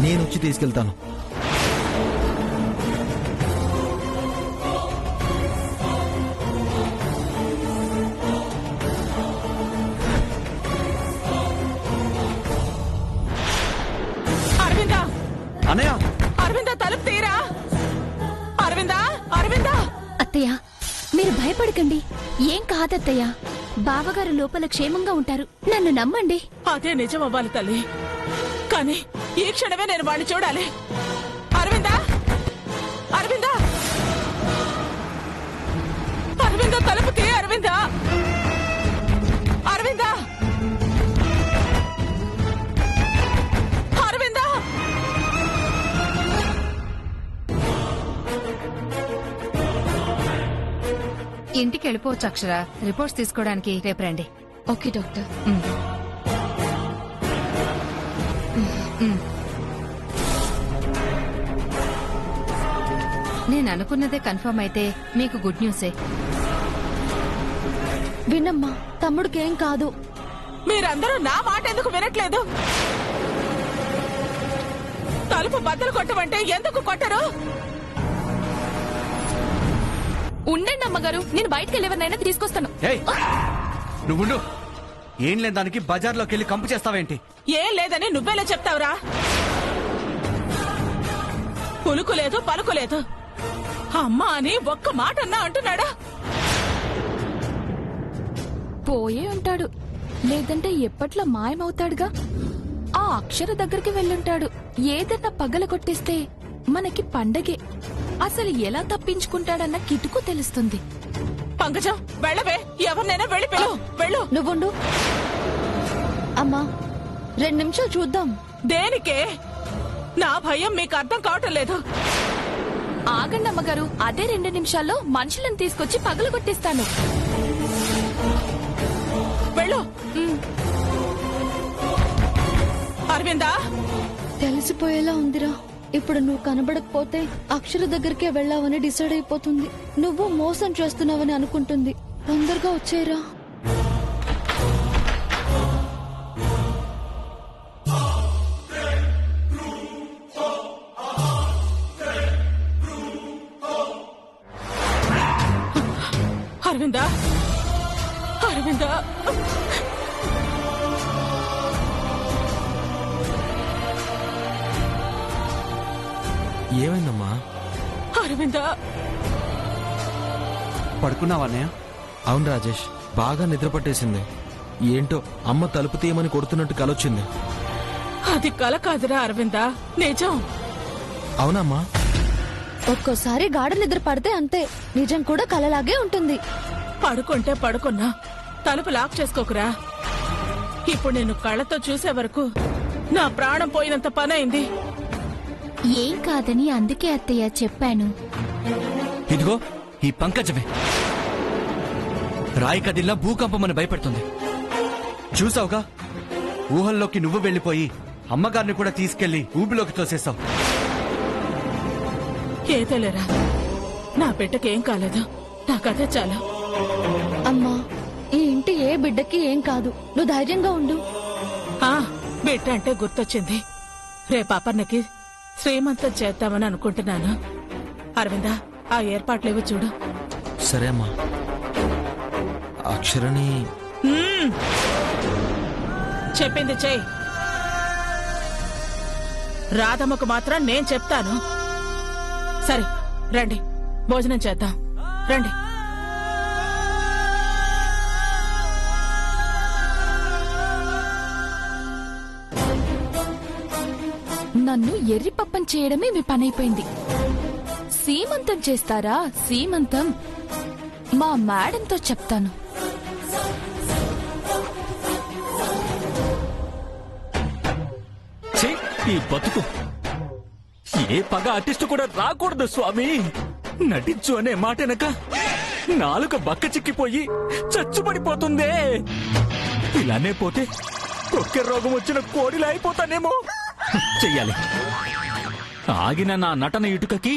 నేను వచ్చి తీసుకెళ్తాను. అరవిందా, అన్నయ్య, అరవిందా తలుపు తీరా. అరవిందా, అరవిందా. అత్తయ్య, మీరు భయపడకండి. ఏం కాదత్తయ్య. బావగారు లోపల క్షేమంగా ఉంటారు. నన్ను నమ్మండి. అదే నిజం అవ్వాలి తల్లి, కానీ ఈ క్షణమే నేను వాడిని చూడాలి. అరవిందా, అరవిందా, అరవిందా తలుపు తీ. అరవిందా, అరవిందా, అరవిందా. ఇంటికి వెళ్ళిపోవచ్చు అక్షర. రిపోర్ట్స్ తీసుకోవడానికి రేపు రండి. Okay doctor. నేను అనుకున్నదే కన్ఫర్మ్ అయితే మీకు గుడ్ న్యూసే. వినమ్మా, తమ్ముడికేం కాదు. మీరందరూ నా మాట ఎందుకు వినట్లేదు? తలుపు బద్దలు కొట్టమంటే ఎందుకు కొట్టరు? ఉండండి అమ్మగారు, నేను బయటకు వెళ్ళేవన్నైనా తీసుకొస్తాను. నువ్వు ఏం లేని దానికి బజార్లోకి వెళ్ళి కంపు చేస్తావేంటి? ఏం లేదని నువ్వెలా చెప్తావురా? పులుకు లేదు, పలుకు లేదు. అమ్మా అని ఒక్క మాట అన్నా అంటున్నాడా? పోయే ఉంటాడు, లేదంటే ఎప్పట్లా మాయమవుతాడుగా. ఆ అక్షర దగ్గరికి వెళ్ళుంటాడు. ఏదన్నా పగల కొట్టిస్తే మనకి పండగే. అసలు ఎలా తప్పించుకుంటాడన్న కిటుకు తెలుస్తుంది. పంకజం, వెళ్ళవే. ఎవరినైనా వెళ్ళి పిలు. వెళ్ళు. నువ్వుండు అమ్మా, 2 నిమిషాలు చూద్దాం. దేనికే? నా భయం మీకు అర్థం కావటం లేదు. ఆగండి అమ్మగారు, అదే 2 నిమిషాల్లో మనుషులను తీసుకొచ్చి పగలు కొట్టిస్తాను. వెళ్ళు. అరవిందా, తెలిసిపోయేలా ఉందిరా. ఇప్పుడు నువ్వు కనబడకపోతే అక్షర దగ్గరికే వెళ్ళావని డిసైడ్ అయిపోతుంది. నువ్వు మోసం చేస్తున్నావని అనుకుంటుంది. తొందరగా వచ్చేయరా. అరవిందా, అరవిందా. ఏమైందమ్మా? అరవిందా, పడుకున్నావాన్నయ్య? అవును రాజేష్, బాగా నిద్ర పట్టేసింది. ఏంటో అమ్మ తలుపు తీయమని కొడుతున్నట్టు కలొచ్చింది. అది కల కాదురా అరవిందా, నిజం. అవునమ్మా? ఒక్కోసారి గాఢ నిద్ర పడితే అంతే, నిజం కూడా కలలాగే ఉంటుంది. పడుకుంటే పడుకున్నా, తలుపు లాక్ చేసుకోకురా. ఇప్పుడు నేను కళ్ళతో చూసే వరకు నా ప్రాణం పోయినంత పనైంది. ఏం కాదని అందుకే అత్తయ్య చెప్పాను. ఇదిగో ఈ పంకజమే రాయి కదిల్లా భూకంపమని భయపెడుతుంది. చూసావుగా, ఊహల్లోకి నువ్వు వెళ్లిపోయి అమ్మగారిని కూడా తీసుకెళ్లి ఊబిలోకి తోసేశావు. ఏదోలేరా, నా బిడ్డకేం కాలేదు. నాకదే చాలు. అమ్మా, ఈ ఇంటి ఏ బిడ్డకి ఏం కాదు. నువ్వు ధైర్యంగా ఉండు. బిడ్డ అంటే గుర్తొచ్చింది. రేపు అపర్ణకి శ్రీమంతం చేద్దామని అనుకుంటున్నాను. అరవిందా, ఆ ఏర్పాట్లేవో చూడు. సరే అమ్మా. అక్షరని చెప్పింది చెయ్యి. రాధమ్మకు మాత్రం నేను చెప్తాను. సరే రండి, భోజనం చేద్దాం. రండి. నన్ను ఎర్రిపప్పం చేయడమే మీ పనైపోయింది. సీమంతం చేస్తారా? సీమంతం మా మేడంతో చెప్తాను. ఈ బతుకు ఏ పగ ఆర్టిస్ట్ కూడా రాకూడదు స్వామి. నటించు అనే మాటనక నాలుక బక్క చిక్కిపోయి చచ్చుపడిపోతుందే. ఇలానే పోతే కొక్కె రోగం వచ్చిన కోడిలా అయిపోతానేమో. చెయ్యాలి. ఆగిన నా నటన ఇటుకకి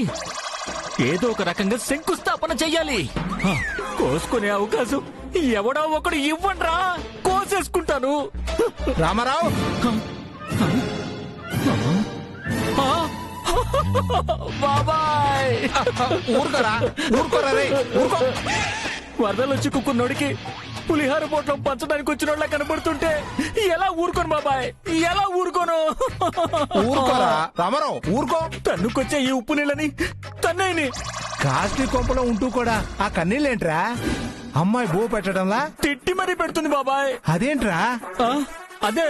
ఏదో ఒక రకంగా శంకుస్థాపన చెయ్యాలి. కోసుకునే అవకాశం ఎవడో ఒకడు ఇవ్వండ్రా, కోసేసుకుంటాను. రామారావు, బాబాయ్ ఊరుకోరా ఊరుకోరా రే ఊరుకో. వరదలు వచ్చి కుక్కున్నోడికి పులిహార పోట్లో పంచడానికి వచ్చినోళ్ళ కనబడుతుంటే ఎలా ఊరుకోను బాబాయ్, ఎలా ఊరుకోను? ఊరుకోరా రామారావు ఊరుకో. తన్నుకొచ్చే ఈ ఉప్పు నీళ్ళని తన్నయ్యని కాస్ట్లీ కొంపలో ఉంటూ కూడా ఆ కన్నీళ్ళేంట్రా? అమ్మాయి బో పెట్టడంలా తిట్టి మరీ పెడుతుంది బాబాయ్. అదేంట్రా? ఆ, అదే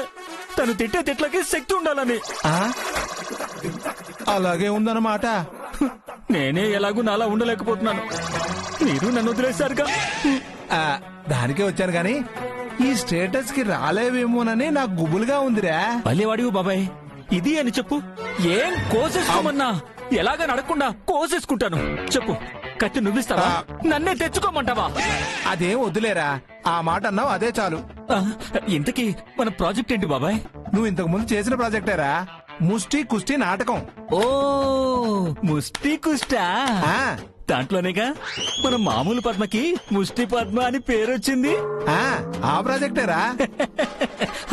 తను తిట్టే తిట్లకి శక్తి ఉండాలని. ఆ? అలాగే ఉందన్నమాట. నేనే ఎలాగూ నాలా ఉండలేకపోతున్నాను. మీరు నన్ను వదిలేశారుగా. ఆ, దానికే వచ్చాను గాని ఈ స్టేటస్ కి రాలేవేమోనని నాకు గుబులుగా ఉందిరా. భలేవాడివి బాబాయ్. ఇది అని చెప్పు. ఏం కోసేసుకోమన్నా ఎలాగా నడకుండా కోసేసుకుంటాను. చెప్పు, కత్తి నువ్విస్తావా, నన్నే తెచ్చుకోమంటావా? అదేం వద్దులేరా, ఆ మాట అన్నావు అదే చాలు. ఆ, ఇంతకీ మన ప్రాజెక్ట్ ఏంటి బాబాయ్? నువ్వు ఇంతకు ముందు చేసిన ప్రాజెక్టేరా, ముష్టి కుస్తీ నాటకం. ఓ ముష్టి కుష్టా. ఆ, దాంట్లోనేగా మన మామూలు పద్మకి ముష్టి పద్మ అని పేరొచ్చింది. ఆ ప్రాజెక్టేరా.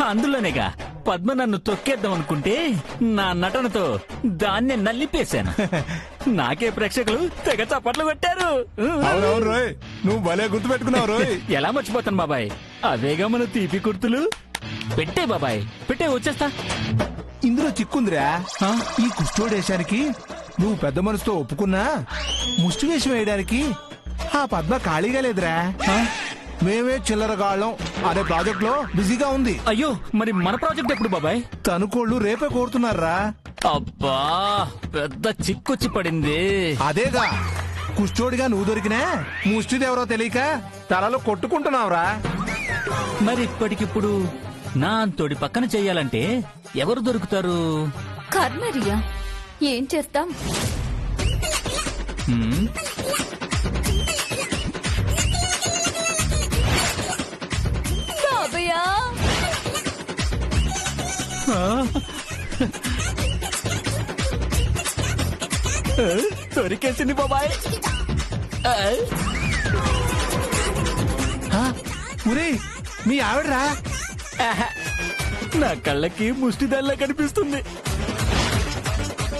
అందులోనేగా పద్మ నన్ను తొక్కేద్దాం అనుకుంటే నా నటనతో దాన్నే నల్లిపేశాను. నాకే ప్రేక్షకులు తెగ చప్పట్లు కొట్టారు. అవునవును రోయ్, నువ్వు భలే గుర్తు పెట్టుకున్నావు రోయ్. ఎలా మర్చిపోతాను బాబాయ్, అవేగా మన తీపి కుర్తులు. పెట్టే బాబాయ్, పెట్టే, వచ్చేస్తా. ఇందులో చిక్కుందిరా. ఆ? ఈ కుష్ఠోడేశానికి నువ్వు పెద్ద మనసుతో ఒప్పుకున్నా ముష్టి వేషం వేయడానికి ఆ పద్మ ఖాళీగా లేదురా. మేమే చిల్లరగాళ్ళం అనే ప్రాజెక్ట్ లో బిజీగా ఉంది. అయ్యో, మరి మన ప్రాజెక్ట్ ఎప్పుడు బాబాయ్? తనుకోళ్ళు రేపే కోరుతున్నారా. అబ్బా, పెద్ద చిక్కొచ్చి పడింది. అదేగా కుష్ఠోడిగా నువ్వు దొరికినా ముష్టిదెవరో తెలియక తలలో కొట్టుకుంటున్నావురా. మరి ఇప్పటికిప్పుడు నా అంతోడి పక్కన చెయ్యాలంటే ఎవరు దొరుకుతారు? కర్మరియా, ఏం చేస్తాం? హ్మ్? బాబయ్యా, దొరికేసింది బాబాయ్. ఆ, ఉరే మీ ఆవిడరా? నా కళ్ళకి ముష్టిదాల్లా కనిపిస్తుంది.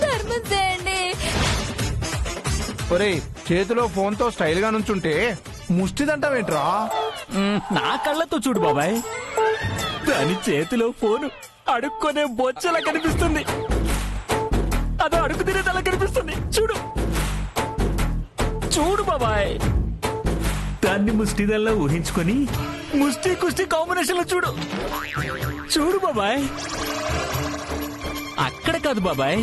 ధర్మం చేయండి. ఒరే, చేతిలో ఫోన్ తో స్టైల్ గా నుంచుంటే ముష్టిదంటావేంట్రా? నా కళ్ళతో చూడు బాబాయ్, దాని చేతిలో ఫోను అడుక్కొనే బొచ్చలా కనిపిస్తుంది. అదో అడుగు తినేదలా కనిపిస్తుంది. చూడు చూడు బాబాయ్, దాన్ని ముష్టిదల్లా ఊహించుకొని ముష్టి కుష్టి కాంబినేషన్ లో చూడు. చూడు బాబాయ్, అక్కడ కాదు బాబాయ్,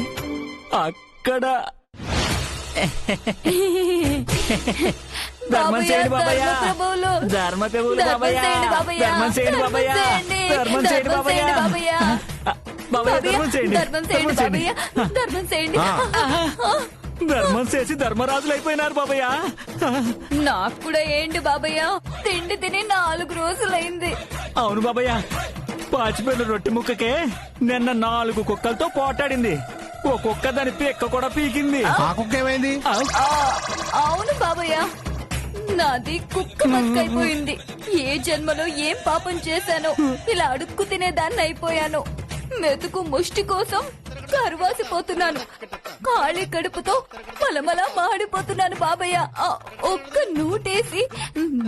అక్కడ. ధర్మం చేయండి బాబాయ్, ధర్మప్రభువులు. ధర్మ ప్రభువులు బాబాయ్, ధర్మం చేయండి బాబాయ్. ధర్మం చేయండి బాబాయ్, ధర్మం చేయండి బాబాయ్, బాబాయ్ ధర్మం చేయండి, ధర్మం చేయండి బాబయ్య, ధర్మం చేయండి. ధర్మం చేసి ధర్మరాజులు అయిపోయినారు బాబాయ్. నాకు కూడా ఏంటి బాబయ్య, తిండి తిని 4 రోజులైంది. అవును బాబాయ్, పాచిపోయిన రొట్టె ముక్కకే నిన్న 4 కుక్కలతో పోటాడింది. ఓ కుక్క దాని పిక్క కూడా పీకింది. ఆ కుక్క ఏమైంది? అవును బాబయ్య, నాది కుక్క బతుకైపోయింది. ఏ జన్మలో ఏం పాపం చేశానో ఇలా అడుక్కు తినేదాన్ని అయిపోయాను. మెతుకు ముష్టి కోసం కరువాసిపోతున్నాను. ఖాళీ కడుపుతో మలమల మాడిపోతున్నాను బాబయ్య. ఒక్క నూటేసి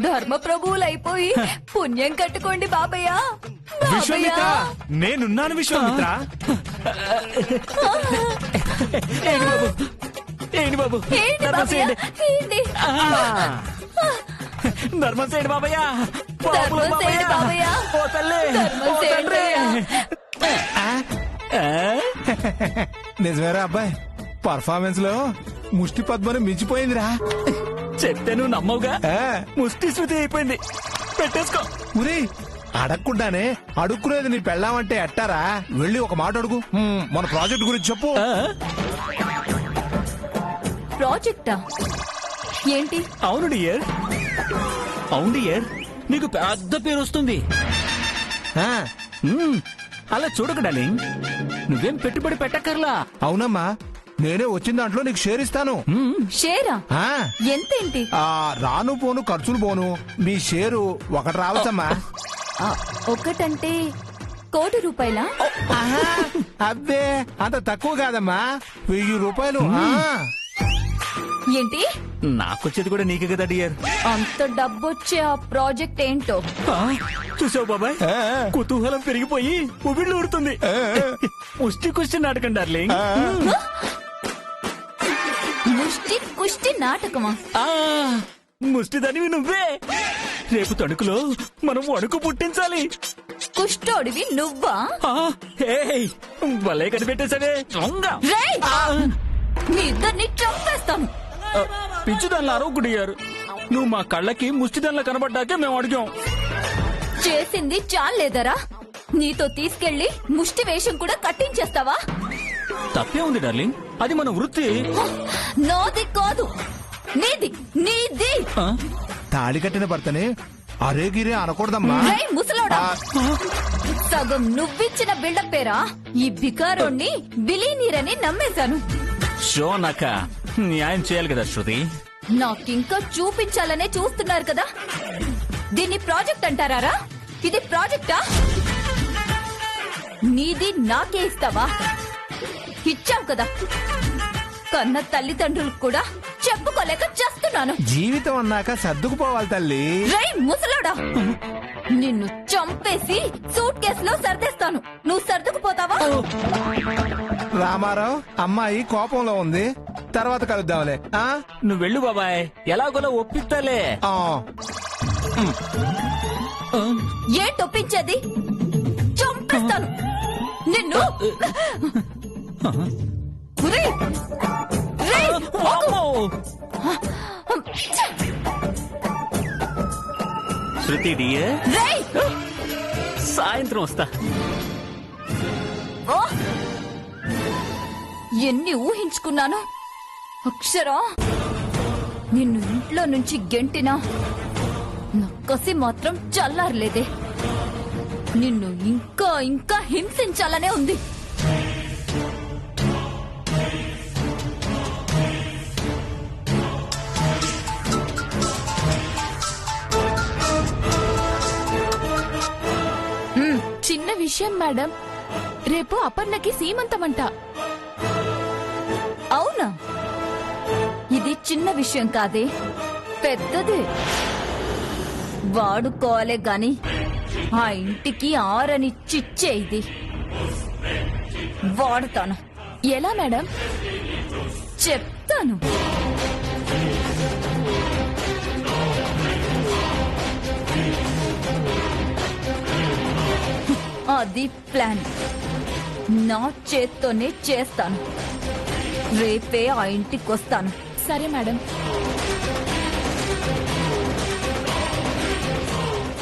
ధర్మ ప్రభువులైపోయి పుణ్యం కట్టుకోండి బాబయ్య. విశ్వామిత్ర, నేనున్నాను విశ్వామిత్ర. ఏంటి బాబు, ఏంటి బాబు, ఏంటి ధర్మం బాబయ్య? చేయండి, ఏంటి? ధర్మం చేయండి బాబాయ్, ధర్మం చేయండి బాబయ్య. ఓ తల్లి, ధర్మం ఓ చేయండి తండ్రి. నిజమేరా అబ్బాయి, పర్ఫార్మెన్స్ లో ముష్టి పద్మని మించిపోయిందిరా. చెప్తే నువ్వు నమ్మవుగా, ఆ, ముష్టి శృతి అయిపోయింది. పెట్టేసుకో. ఉరే, అడగకుండానే అడుక్కునేది నీ పెళ్ళామంటే ఎట్టారా? వెళ్ళి ఒక మాట అడుగు. మన ప్రాజెక్ట్ గురించి చెప్పు. ఆ? ప్రాజెక్టా ఏంటి? అవును డియర్, అవును డియర్, నీకు పెద్ద పేరు వస్తుంది. ఆ, అలా చూడకు డార్లింగ్, నువ్వేం పెట్టుబడి పెట్టక్కర్లా. అవునమ్మా, నేనే వచ్చిన దాంట్లో నీకు షేర్ ఇస్తాను. షేరా? ఆ, ఎంతేంటి? రాను పోను ఖర్చులు పోను మీ షేరు ఒకటి రావచ్చమ్మా. ఒకటంటే 1,00,00,000 రూపాయలా? ఆహా, అబ్బే అంత తక్కువ కాదమ్మా, 1000 రూపాయలు. ఏంటి నాకొచ్చేది కూడా నీకే కదా డియర్. అంత డబ్బొచ్చే ఆ ప్రాజెక్ట్ ఏంటో? చూసావు బాబాయ్, కుతూహలం పెరిగిపోయి ఉబిళ్ళు ఊరుతుంది. ముష్టి కుష్టి నాటకం డార్లింగ్. ముష్టి కుష్టి నాటకమా? ముష్టిదానివి నువ్వే. రేపు తణుకులో మనం వణుకు పుట్టించాలి. కుష్టోడివి నువ్వా? ఏయ్, భలే కనిపెట్టేశావే దొంగ. రేయ్! మీ ఇద్దరిని చంపేస్తాను. పిచ్చిదాన్లు అరవకుడియారు. నువ్వు మా కళ్ళకి ముష్టిదాన్లా కనబడ్డాకే మేము అడిగాం. చేసింది చాలేదరా? నీతో తీసుకెళ్లి ముష్టి వేషం కూడా కట్టించేస్తావా? తప్పే ఉంది డార్లింగ్, అది మన వృత్తి. నాది కాదు, నీది, నీది. తాళి కట్టిన భర్తని అరే గిరే అనకూడదమ్మా. రేయ్ ముసలోడా, సగం నువ్విచ్చిన బిల్డప్ పేరా ఈ బికారోణ్ణి బిలీనీరని నమ్మేశాను. షో నాక న్యాయం చేయాలి కదా శృతి. నాకింకా చూపించాలనే చూస్తున్నారు కదా. దీన్ని ప్రాజెక్ట్ అంటారా? ఇది ప్రాజెక్టా? నీది నాకే ఇస్తావా? ఇచ్చావు కదా. కన్న తల్లిదండ్రులకు కూడా చెప్పుకోలేక చేస్తున్నాను. జీవితం అన్నాక సర్దుకుపోవాలి తల్లి. రేయ్ ముసలోడా, నిన్ను చంపేసి సూట్ కేసులో సర్దేస్తాను. నువ్వు సర్దుకుపోతావా? రామారావు, అమ్మాయి కోపంలో ఉంది, తర్వాత కలుద్దాంలే. నువ్వు వెళ్ళు బాబాయ్, ఎలాగోలా ఒప్పిస్తాలే. ఏంటి ఒప్పించేది? చంపేస్తాను నిన్ను. రేయ్! రేయ్! శృతి డియర్, రేయ్! సాయంత్రం వస్తా. ఓ! ఎన్ని ఊహించుకున్నాను. అక్షరా, నిన్ను ఇంట్లో నుంచి గెంటినా నా కసి మాత్రం చల్లారలేదే. నిన్ను ఇంకా ఇంకా హింసించాలనే ఉంది. చిన్న విషయం మేడం, రేపు అపర్ణకి సీమంతమంట. అవునా? ఇది చిన్న విషయం కాదే, పెద్దదే. వాడుకోవాలే గాని ఆ ఇంటికి ఆరని చిచ్చే ఇది. వాడుతాను. ఎలా మేడం? చెప్తాను. అది ప్లాన్. నా చేత్తోనే చేస్తాను. రేపే ఆ ఇంటికి వస్తాను. సరే మేడం.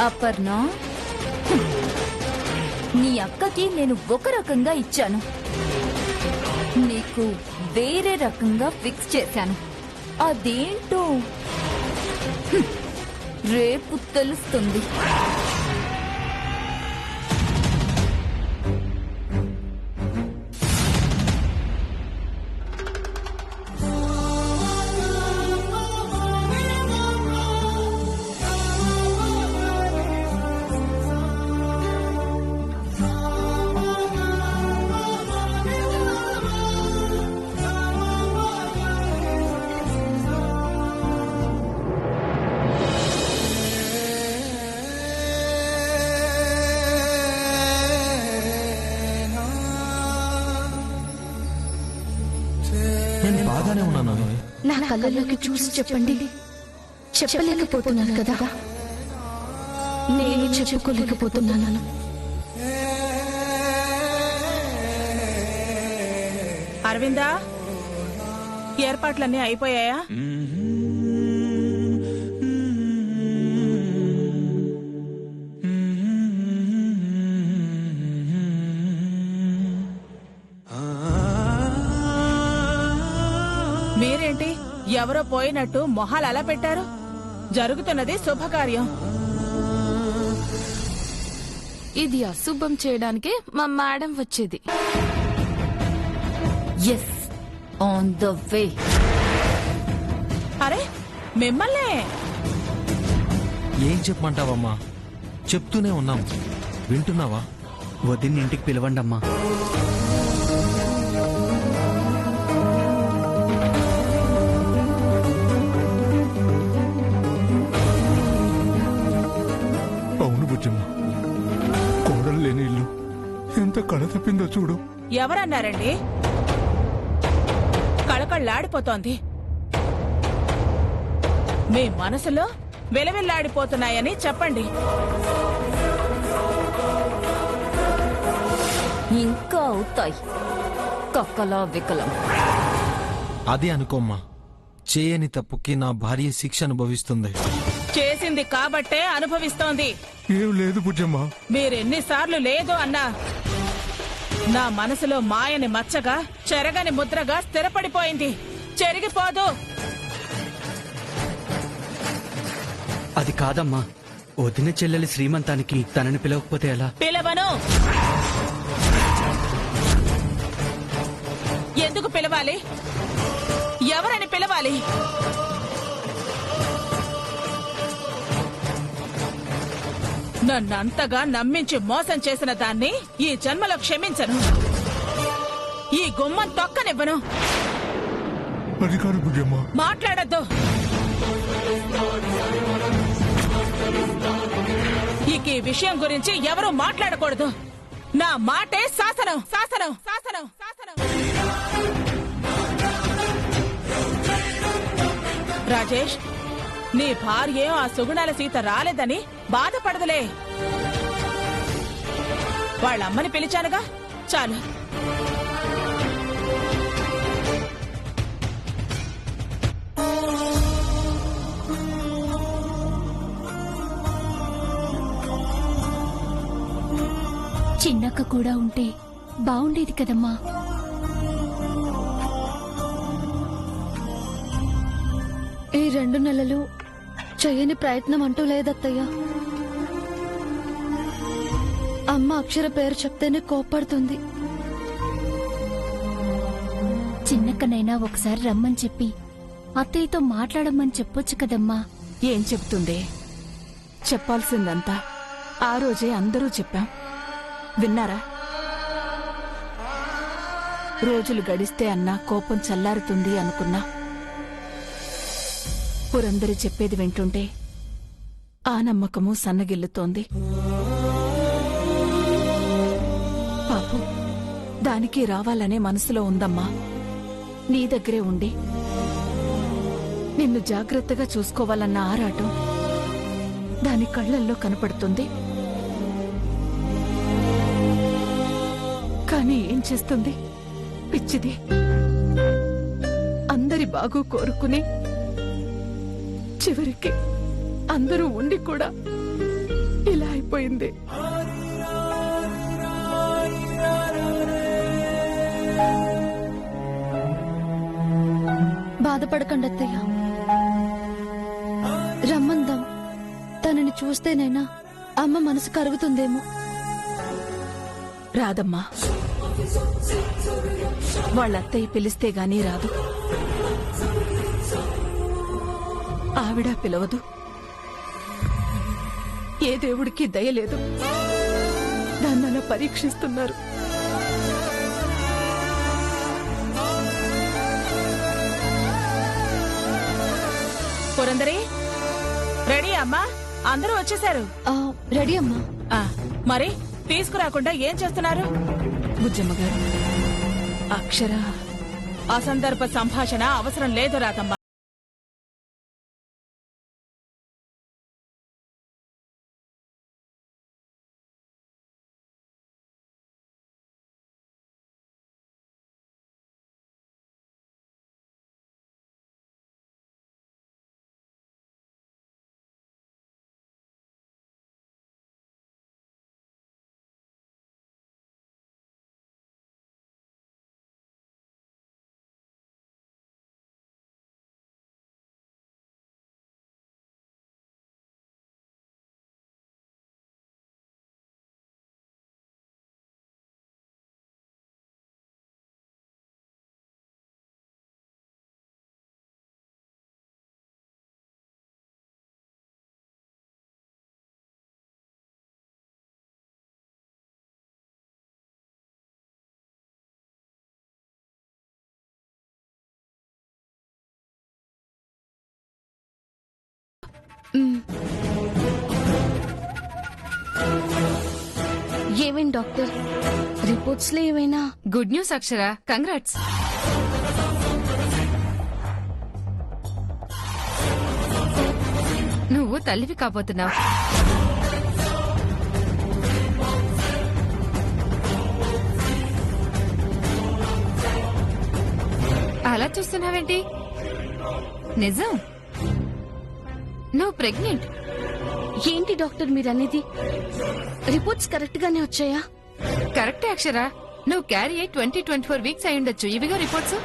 అపర్ణ, నీ అక్కకి నేను ఒక రకంగా ఇచ్చాను, నీకు వేరే రకంగా ఫిక్స్ చేశాను. అదేంటో రేపు తెలుస్తుంది. నేను బాగానే ఉన్నాను. నా కళ్ళలోకి చూసి చెప్పండి. చెప్పలేకపోతున్నాను కదా, నేను చెప్పుకోలేకపోతున్నాను. అరవిందా, ఏర్పాట్లన్నీ అయిపోయాయా? మీరేంటి ఎవరో పోయినట్టు మొహాలు అలా పెట్టారు? జరుగుతున్నది శుభకార్యం. ఇది అశుభం చేయడానికే మా మేడం వచ్చేది. Yes, on the way. అరే మిమ్మల్నే. ఏం చెప్పమంటావమ్మా? చెప్తూనే ఉన్నాం, వింటున్నావా? వదిన్ని ఇంటికి పిలవండి అమ్మా. అవును బుజ్జమ్మ, కోడలు లేని ఇల్లు ఎంత కళ తప్పిందో చూడు. ఎవరన్నారండి? కళకళ్ళాడిపోతోంది. మీ మనసులో వెలవెల్లాడిపోతున్నాయని చెప్పండి. ఇంకా అవుతాయి కక్కలా వికలం. అది అనుకోమ్మా, చేయని తప్పుకి నా భార్య శిక్ష అనుభవిస్తుంది. చేసింది కాబట్టే అనుభవిస్తోంది. ఏం లేదు బుజ్జమ్మ. మీరెన్నిసార్లు లేదు అన్నా నా మనసులో మాయని మచ్చగా చెరగని ముద్రగా స్థిరపడిపోయింది. చెరిగిపోదు. అది కాదమ్మా, వదిన చెల్లెలి శ్రీమంతానికి తనని పిలవకపోతే ఎలా? పిలవను. ఎందుకు పిలవాలి? ఎవరని పిలవాలి? నన్నంతగా నమ్మించి మోసం చేసిన దాన్ని ఈ జన్మలో క్షమించను. ఈ గుమ్మం తొక్కనివ్వను. అది కాదు బుజ్జమ్మ. మాట్లాడద్దు. ఇక ఈ విషయం గురించి ఎవరూ మాట్లాడకూడదు. నా మాటే శాసనం. శాసనం. శాసనం. శాసనం. రాజేష్, నీ భార్య ఆ సుగుణాల సీత రాలేదని బాధపడదులే. వాళ్ళమ్మని పిలిచానుగా, చాలు. చిన్నక్క కూడా ఉంటే బాగుండేది కదమ్మా. ఈ 2 నెలలు చెయ్యని ప్రయత్నం అంటూ లేదత్తయ్యా. అమ్మ అక్షర పేరు చెప్తేనే కోప్పడుతుంది. చిన్నక్కనైనా ఒకసారి రమ్మని చెప్పి అత్తయ్యతో మాట్లాడమని చెప్పొచ్చు కదమ్మా. ఏం చెప్తుంది? చెప్పాల్సిందంతా ఆ రోజే అందరూ చెప్పాం. విన్నారా? రోజులు గడిస్తే అన్నా కోపం చల్లారుతుంది అనుకున్నా. పురందరి చెప్పేది వింటుంటే ఆ నమ్మకము సన్నగిల్లుతోంది. పాపం, దానికి రావాలనే మనసులో ఉందమ్మా. నీ దగ్గరే ఉండి నిన్ను జాగ్రత్తగా చూసుకోవాలన్న ఆరాటం దాని కళ్లల్లో కనపడుతుంది. కానీ ఏం చేస్తుంది పిచ్చిది? అందరి బాగు కోరుకుని చివరికి అందరూ ఉండి కూడా ఇలా అయిపోయింది. బాధపడకండి అత్తయ్య, రమ్మందాం. తనని చూస్తేనైనా అమ్మ మనసు కరుగుతుందేమో. రాదమ్మా, వాళ్ళత్తయ్య పిలిస్తే గానీ రాదు. ఆవిడ పిలవదు. ఏ దేవుడికి దయలేదు. దాన్నలా పరీక్షిస్తున్నారు. పురందరి, రెడీ అమ్మా? అందరూ వచ్చేశారు. రెడీ అమ్మా. మరి తీసుకురాకుండా ఏం చేస్తున్నారు? బుజ్జమ్మ గారు, అక్షర అసందర్భ సంభాషణ అవసరం లేదు రాదమ్మా. ఏమేం డాక్టర్ రిపోర్ట్స్ లో ఏమైనా? గుడ్ న్యూస్ అక్షర, కంగ్రాట్స్. నువ్వు తల్లివి కాబోతున్నావు. అలా చూస్తున్నావేంటి? నిజం, నువ్వు ప్రెగ్నెంట్. ఏంటి డాక్టర్ మీరనేది? రిపోర్ట్స్ కరెక్ట్ గానే వచ్చాయా? కరెక్టే అక్షర, నువ్వు క్యారీ అయి 20-24 వీక్స్ అయి ఉండొచ్చు. ఇవిగా రిపోర్ట్స్.